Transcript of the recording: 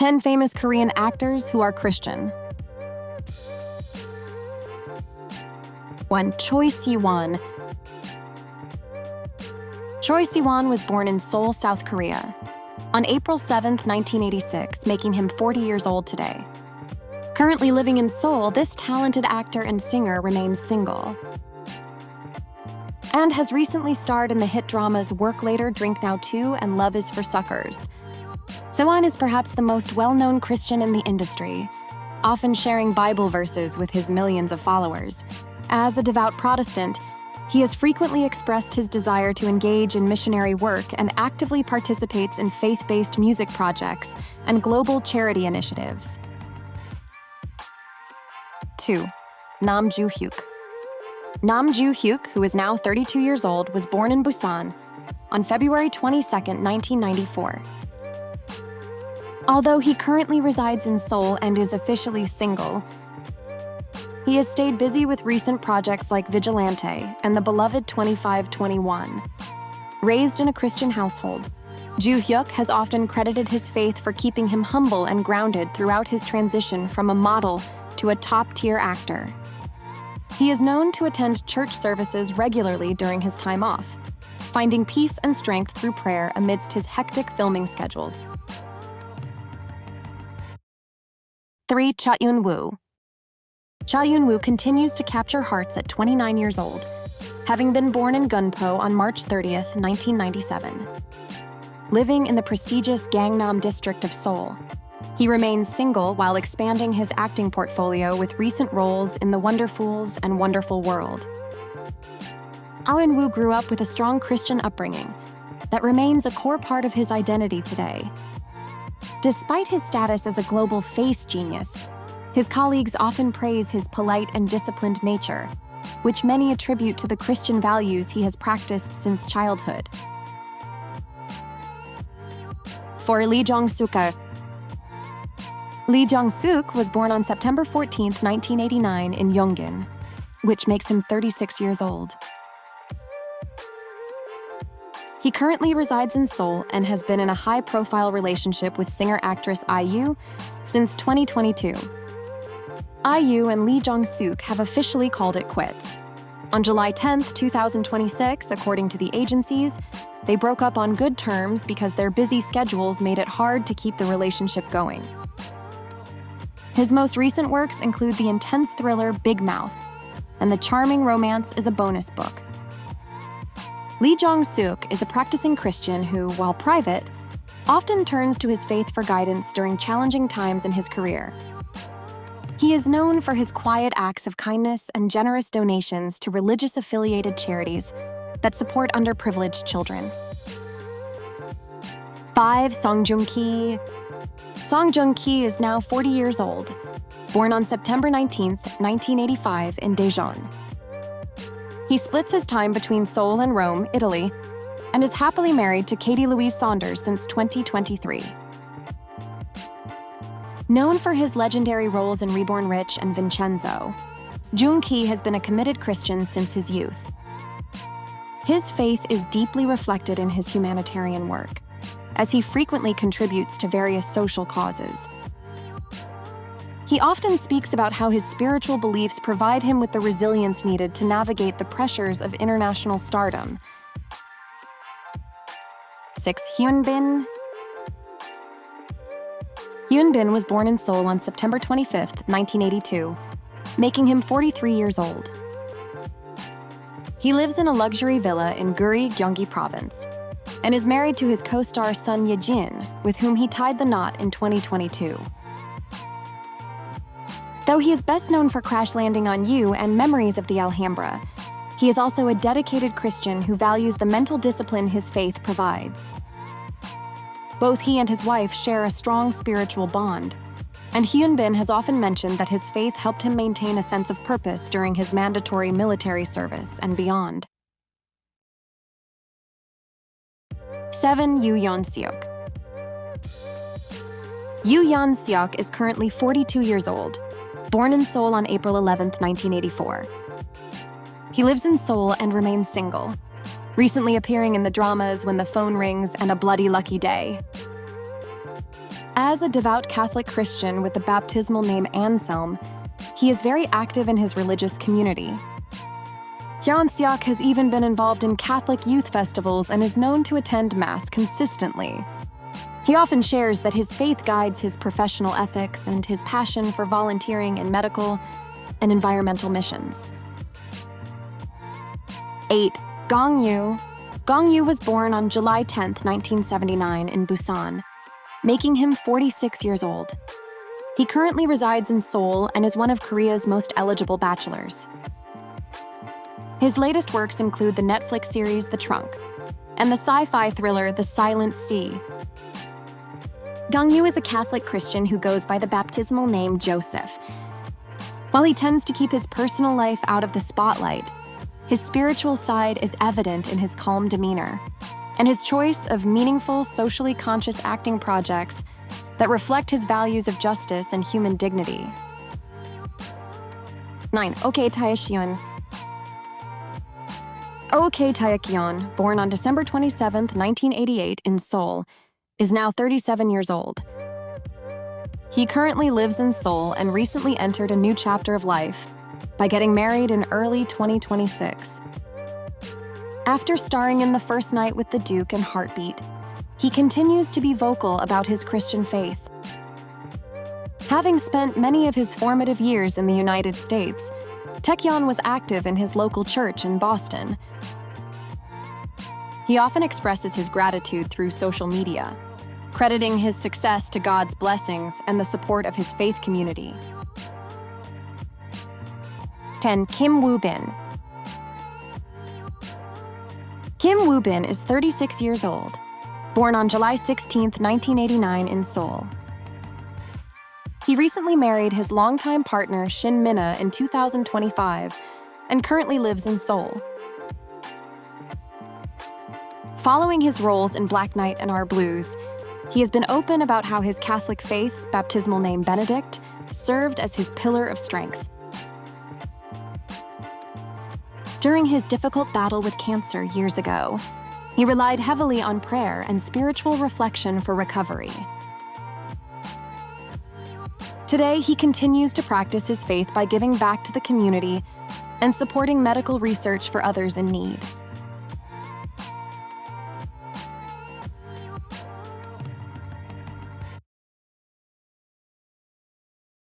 10 famous Korean actors who are Christian. 1. Choi Si-won. Choi Si-won was born in Seoul, South Korea, on April 7, 1986, making him 40 years old today. Currently living in Seoul, this talented actor and singer remains single and has recently starred in the hit dramas Work Later, Drink Now 2, and Love is for Suckers. Si-won is perhaps the most well-known Christian in the industry, often sharing Bible verses with his millions of followers. As a devout Protestant, he has frequently expressed his desire to engage in missionary work and actively participates in faith-based music projects and global charity initiatives. 2. Nam Joo-hyuk. Nam Joo-hyuk, who is now 32 years old, was born in Busan on February 22, 1994. Although he currently resides in Seoul and is officially single, he has stayed busy with recent projects like Vigilante and the beloved 2521. Raised in a Christian household, Joo-hyuk has often credited his faith for keeping him humble and grounded throughout his transition from a model to a top-tier actor. He is known to attend church services regularly during his time off, finding peace and strength through prayer amidst his hectic filming schedules. 3. Eun-woo. Eun-woo continues to capture hearts at 29 years old, having been born in Gunpo on March 30, 1997. Living in the prestigious Gangnam district of Seoul, he remains single while expanding his acting portfolio with recent roles in The Wonderfuls and Wonderful World. Eun-woo grew up with a strong Christian upbringing that remains a core part of his identity today. Despite his status as a global face genius, his colleagues often praise his polite and disciplined nature, which many attribute to the Christian values he has practiced since childhood. 4. Lee Jong-suk. Lee Jong-suk was born on September 14, 1989 in Yongin, which makes him 36 years old. He currently resides in Seoul and has been in a high-profile relationship with singer-actress IU since 2022. IU and Lee Jong-suk have officially called it quits. On July 10, 2026, according to the agencies, they broke up on good terms because their busy schedules made it hard to keep the relationship going. His most recent works include the intense thriller Big Mouth, and the charming romance Is a Bonus Book. Lee Jong-suk is a practicing Christian who, while private, often turns to his faith for guidance during challenging times in his career. He is known for his quiet acts of kindness and generous donations to religious-affiliated charities that support underprivileged children. 5. Joong-ki. Joong-ki is now 40 years old, born on September 19, 1985 in Daejeon. He splits his time between Seoul and Rome, Italy, and is happily married to Katie Louise Saunders since 2023. Known for his legendary roles in Reborn Rich and Vincenzo, Joong-ki has been a committed Christian since his youth. His faith is deeply reflected in his humanitarian work, as he frequently contributes to various social causes. He often speaks about how his spiritual beliefs provide him with the resilience needed to navigate the pressures of international stardom. 6. Hyun. Hyun was born in Seoul on September 25, 1982, making him 43 years old. He lives in a luxury villa in Guri, Gyeonggi Province, and is married to his co-star Sun Ye-jin, with whom he tied the knot in 2022. Though he is best known for Crash Landing on You and Memories of the Alhambra, he is also a dedicated Christian who values the mental discipline his faith provides. Both he and his wife share a strong spiritual bond, and Hyun has often mentioned that his faith helped him maintain a sense of purpose during his mandatory military service and beyond. 7. Yoo Yeon-seok. Yoo Yeon-seok is currently 42 years old, born in Seoul on April 11, 1984. He lives in Seoul and remains single, recently appearing in the dramas When the Phone Rings and A Bloody Lucky Day. As a devout Catholic Christian with the baptismal name Anselm, he is very active in his religious community. Yeon-seok has even been involved in Catholic youth festivals and is known to attend Mass consistently. He often shares that his faith guides his professional ethics and his passion for volunteering in medical and environmental missions. 8. Gong Yoo. Gong Yoo was born on July 10, 1979 in Busan, making him 46 years old. He currently resides in Seoul and is one of Korea's most eligible bachelors. His latest works include the Netflix series The Trunk and the sci-fi thriller The Silent Sea. Gong Yoo is a Catholic Christian who goes by the baptismal name Joseph. While he tends to keep his personal life out of the spotlight, his spiritual side is evident in his calm demeanor and his choice of meaningful, socially conscious acting projects that reflect his values of justice and human dignity. 9. Taec-yeon. Taec-yeon, born on December 27, 1988 in Seoul, is now 37 years old. He currently lives in Seoul and recently entered a new chapter of life by getting married in early 2026. After starring in The First Night with the Duke and Heartbeat, he continues to be vocal about his Christian faith. Having spent many of his formative years in the United States, Taec-yeon was active in his local church in Boston. He often expresses his gratitude through social media, crediting his success to God's blessings and the support of his faith community. 10. Kim Woo-bin. Kim Woo-bin is 36 years old, born on July 16, 1989 in Seoul. He recently married his longtime partner Shin Minna in 2025 and currently lives in Seoul. Following his roles in Black Knight and Our Blues, he has been open about how his Catholic faith, baptismal name Benedict, served as his pillar of strength. During his difficult battle with cancer years ago, he relied heavily on prayer and spiritual reflection for recovery. Today, he continues to practice his faith by giving back to the community and supporting medical research for others in need.